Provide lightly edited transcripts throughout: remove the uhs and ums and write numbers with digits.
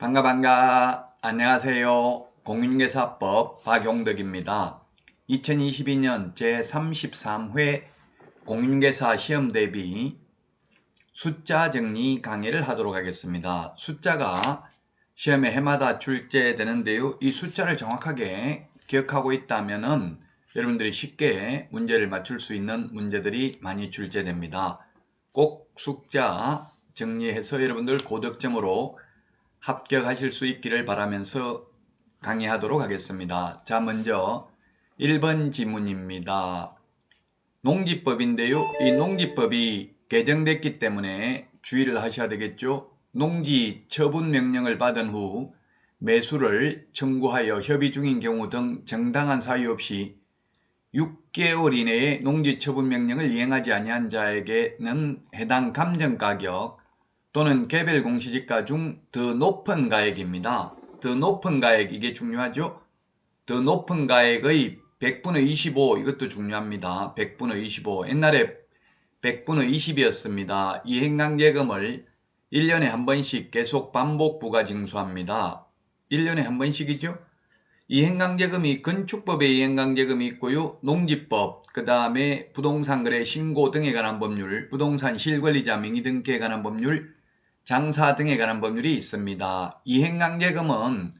반가. 안녕하세요. 공인중개사법 박용덕입니다. 2022년 제33회 공인중개사 시험 대비 숫자 정리 강의를 하도록 하겠습니다. 숫자가 시험에 해마다 출제되는데요. 이 숫자를 정확하게 기억하고 있다면은 여러분들이 쉽게 문제를 맞출 수 있는 문제들이 많이 출제됩니다. 꼭 숫자 정리해서 여러분들 고득점으로 합격하실 수 있기를 바라면서 강의하도록 하겠습니다. 자, 먼저 1번 지문입니다. 농지법인데요. 이 농지법이 개정됐기 때문에 주의를 하셔야 되겠죠. 농지 처분 명령을 받은 후 매수를 청구하여 협의 중인 경우 등 정당한 사유 없이 6개월 이내에 농지 처분 명령을 이행하지 아니한 자에게는 해당 감정가격 또는 개별 공시지가 중 더 높은 가액입니다. 더 높은 가액, 이게 중요하죠. 더 높은 가액의 100분의 25, 이것도 중요합니다. 100분의 25. 옛날에 100분의 20이었습니다. 이행강제금을 1년에 한 번씩 계속 반복 부과 징수합니다. 1년에 한 번씩이죠. 이행강제금이 건축법의 이행강제금이 있고요. 농지법, 그 다음에 부동산 거래 신고 등에 관한 법률, 부동산 실권리자 명의 등기에 관한 법률, 장사 등에 관한 법률이 있습니다. 이행강제금은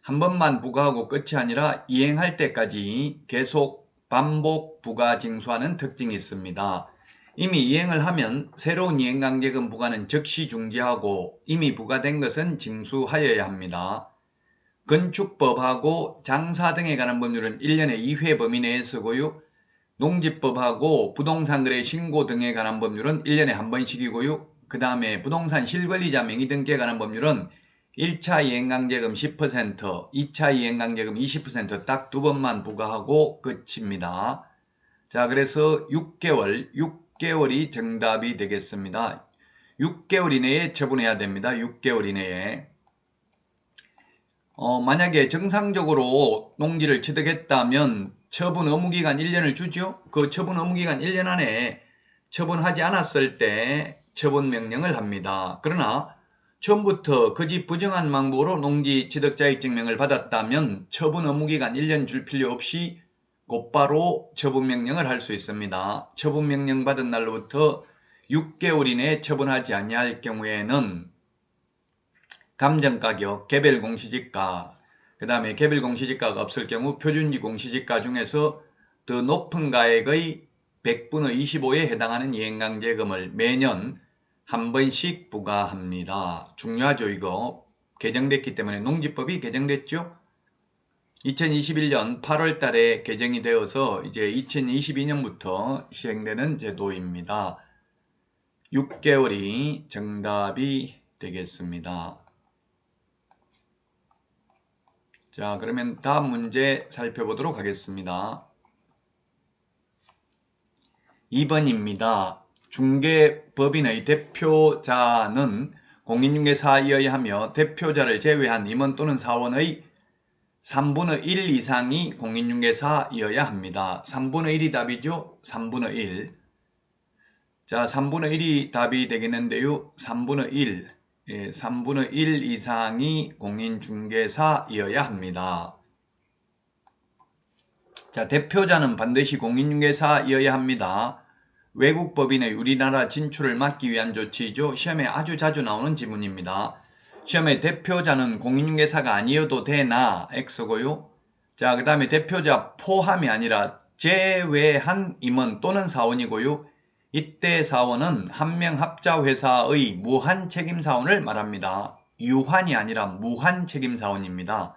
한 번만 부과하고 끝이 아니라 이행할 때까지 계속 반복 부과 징수하는 특징이 있습니다. 이미 이행을 하면 새로운 이행강제금 부과는 즉시 중지하고 이미 부과된 것은 징수하여야 합니다. 건축법하고 장사 등에 관한 법률은 1년에 2회 범위 내에 쓰고요. 농지법하고 부동산 거래 신고 등에 관한 법률은 1년에 한 번씩이고요. 그 다음에 부동산 실권리자 명의 등기에 관한 법률은 1차 이행강제금 10%, 2차 이행강제금 20% 딱 두 번만 부과하고 끝입니다. 자, 그래서 6개월이 정답이 되겠습니다. 6개월 이내에 처분해야 됩니다. 6개월 이내에. 만약에 정상적으로 농지를 취득했다면 처분 의무기간 1년을 주죠. 그 처분 의무기간 1년 안에 처분하지 않았을 때 처분 명령을 합니다. 그러나 처음부터 거짓 부정한 방법으로 농지 취득자의 증명을 받았다면 처분 의무기간 1년 줄 필요 없이 곧바로 처분 명령을 할 수 있습니다. 처분 명령 받은 날로부터 6개월 이내에 처분하지 아니할 경우에는 감정가격, 개별 공시지가, 그 다음에 개별 공시지가가 없을 경우 표준지 공시지가 중에서 더 높은 가액의 100분의 25에 해당하는 이행강제금을 매년 한 번씩 부과합니다. 중요하죠, 이거. 개정됐기 때문에 농지법이 개정됐죠. 2021년 8월 달에 개정이 되어서 이제 2022년부터 시행되는 제도입니다. 6개월이 정답이 되겠습니다. 자, 그러면 다음 문제 살펴보도록 하겠습니다. 2번입니다. 중개법인의 대표자는 공인중개사이어야 하며 대표자를 제외한 임원 또는 사원의 3분의 1 이상이 공인중개사이어야 합니다. 3분의 1이 답이죠? 3분의 1. 자, 3분의 1이 답이 되겠는데요. 3분의 1. 3분의 1 이상이 공인중개사이어야 합니다. 자, 대표자는 반드시 공인중개사이어야 합니다. 외국 법인의 우리나라 진출을 막기 위한 조치이죠. 시험에 아주 자주 나오는 지문입니다. 시험에 대표자는 공인중개사가 아니어도 되나 X고요. 자, 그 다음에 대표자 포함이 아니라 제외한 임원 또는 사원이고요. 이때 사원은 한 명 합자 회사의 무한 책임 사원을 말합니다. 유한이 아니라 무한 책임 사원입니다.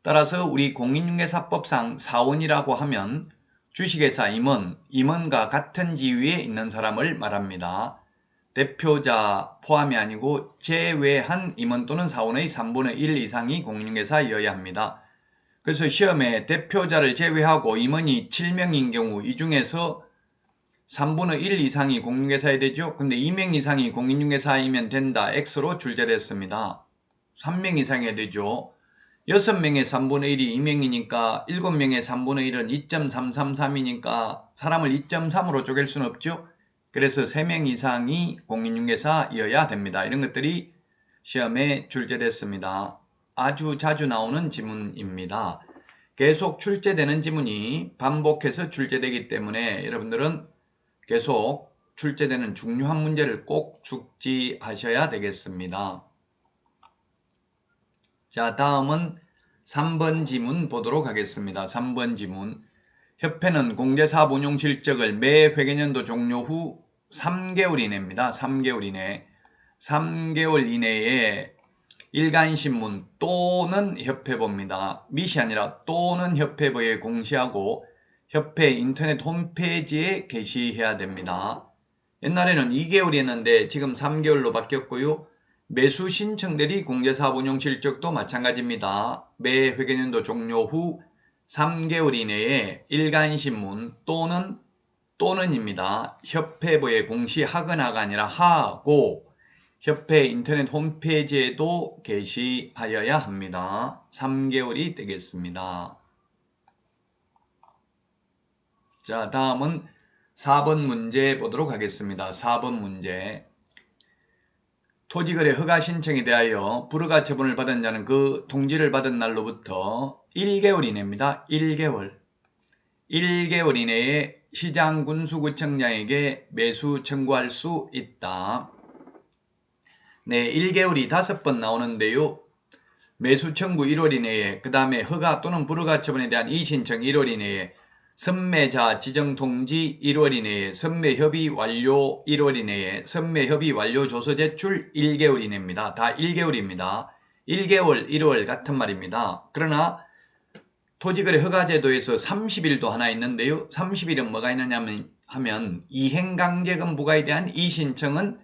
따라서 우리 공인중개사법상 사원이라고 하면 주식회사 임원과 같은 지위에 있는 사람을 말합니다. 대표자 포함이 아니고 제외한 임원 또는 사원의 3분의 1 이상이 공인중개사이어야 합니다. 그래서 시험에 대표자를 제외하고 임원이 7명인 경우 이 중에서 3분의 1 이상이 공인중개사야 되죠. 근데 2명 이상이 공인중개사이면 된다. X로 출제됐습니다. 3명 이상이 되죠. 6명의 3분의 1이 2명이니까 7명의 3분의 1은 2.333이니까 사람을 2.3으로 쪼갤 수는 없죠. 그래서 3명 이상이 공인중개사이어야 됩니다. 이런 것들이 시험에 출제됐습니다. 아주 자주 나오는 지문입니다. 계속 출제되는 지문이 반복해서 출제되기 때문에 여러분들은 계속 출제되는 중요한 문제를 꼭 숙지하셔야 되겠습니다. 자, 다음은 3번 지문 보도록 하겠습니다. 3번 지문. 협회는 공제사업 운용 실적을 매 회계연도 종료 후 3개월 이내입니다. 3개월 이내. 3개월 이내에 일간신문 또는 협회보입니다. 밋이 아니라 또는 협회보에 공시하고 협회 인터넷 홈페이지에 게시해야 됩니다. 옛날에는 2개월이었는데 지금 3개월로 바뀌었고요. 매수 신청들이 공제사업 운용 실적도 마찬가지입니다. 매 회계연도 종료 후 3개월 이내에 일간신문 또는입니다. 협회부에 공시하거나가 아니라 하고 협회 인터넷 홈페이지에도 게시하여야 합니다. 3개월이 되겠습니다. 자, 다음은 4번 문제 보도록 하겠습니다. 4번 문제. 토지거래 허가 신청에 대하여 불허가 처분을 받은 자는 그 통지를 받은 날로부터 1개월 이내입니다. 1개월 이내에 시장군수구청장에게 매수 청구할 수 있다. 네, 1개월이 5번 나오는데요. 매수 청구 1월 이내에, 그 다음에 허가 또는 불허가 처분에 대한 이의신청 1월 이내에, 선매자 지정 통지 1월 이내에, 선매협의 완료 1월 이내에, 선매협의 완료 조서 제출 1개월 이내입니다. 다 1개월입니다. 1개월, 1월 같은 말입니다. 그러나 토지거래 허가제도에서 30일도 하나 있는데요. 30일은 뭐가 있느냐 하면 이행강제금 부과에 대한 이의신청은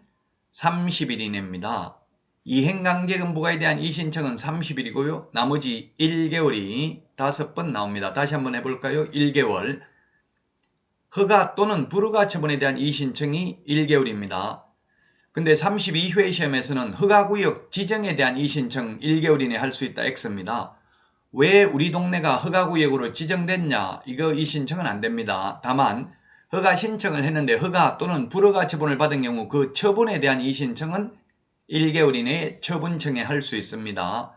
30일 이내입니다. 이행강제금 부과에 대한 이의신청은 30일이고요. 나머지 1개월이 5번 나옵니다. 다시 한번 해볼까요? 1개월. 허가 또는 불허가 처분에 대한 이의신청이 1개월입니다. 근데 32회 시험에서는 허가구역 지정에 대한 이의신청 1개월 이내 할 수 있다 X입니다. 왜 우리 동네가 허가구역으로 지정됐냐? 이거 이의신청은 안 됩니다. 다만 허가 신청을 했는데 허가 또는 불허가 처분을 받은 경우 그 처분에 대한 이의신청은 1개월 이내에 처분청에 할 수 있습니다.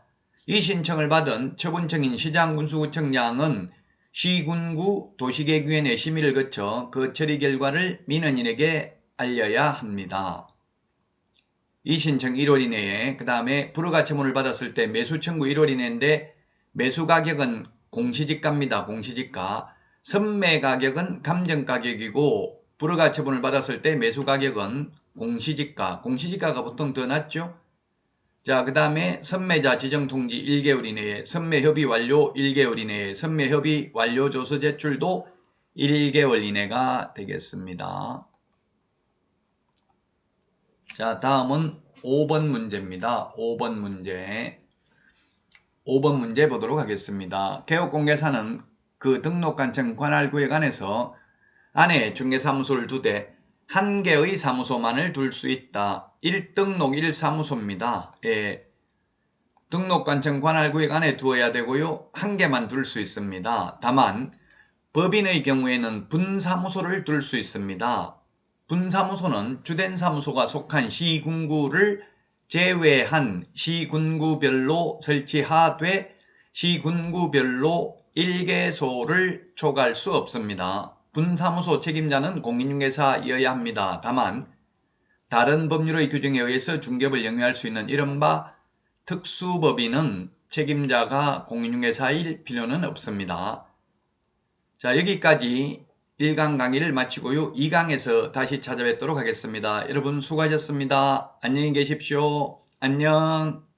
이의신청을 받은 처분청인 시장군수구청장은 시군구 도시계획위원회 심의를 거쳐 그 처리 결과를 민원인에게 알려야 합니다. 이의신청 1월 이내에, 그 다음에 불허가 처분을 받았을 때 매수청구 1월 이내인데 매수가격은 공시지가입니다. 공시지가. 선매가격은 감정가격이고 불허가 처분을 받았을 때 매수가격은 공시지가. 공시지가가 보통 더 낮죠. 자, 그 다음에 선매자 지정통지 1개월 이내에, 선매협의 완료 1개월 이내에, 선매협의 완료 조서 제출도 1개월 이내가 되겠습니다. 자, 다음은 5번 문제입니다. 5번 문제 보도록 하겠습니다. 개업공개사는 그 등록관청 관할구역 안에서 안에 중개사무소를 2대, 1개의 사무소만을 둘 수 있다. 1등록 1사무소입니다. 예. 등록관청 관할구역 안에 두어야 되고요. 1개만 둘 수 있습니다. 다만 법인의 경우에는 분사무소를 둘 수 있습니다. 분사무소는 주된 사무소가 속한 시군구를 제외한 시군구별로 설치하되 시군구별로 1개소를 초과할 수 없습니다. 분사무소 책임자는 공인중개사이어야 합니다. 다만 다른 법률의 규정에 의해서 중개업을 영위할 수 있는 이른바 특수법인은 책임자가 공인중개사일 필요는 없습니다. 자, 여기까지 1강 강의를 마치고요. 2강에서 다시 찾아뵙도록 하겠습니다. 여러분 수고하셨습니다. 안녕히 계십시오. 안녕.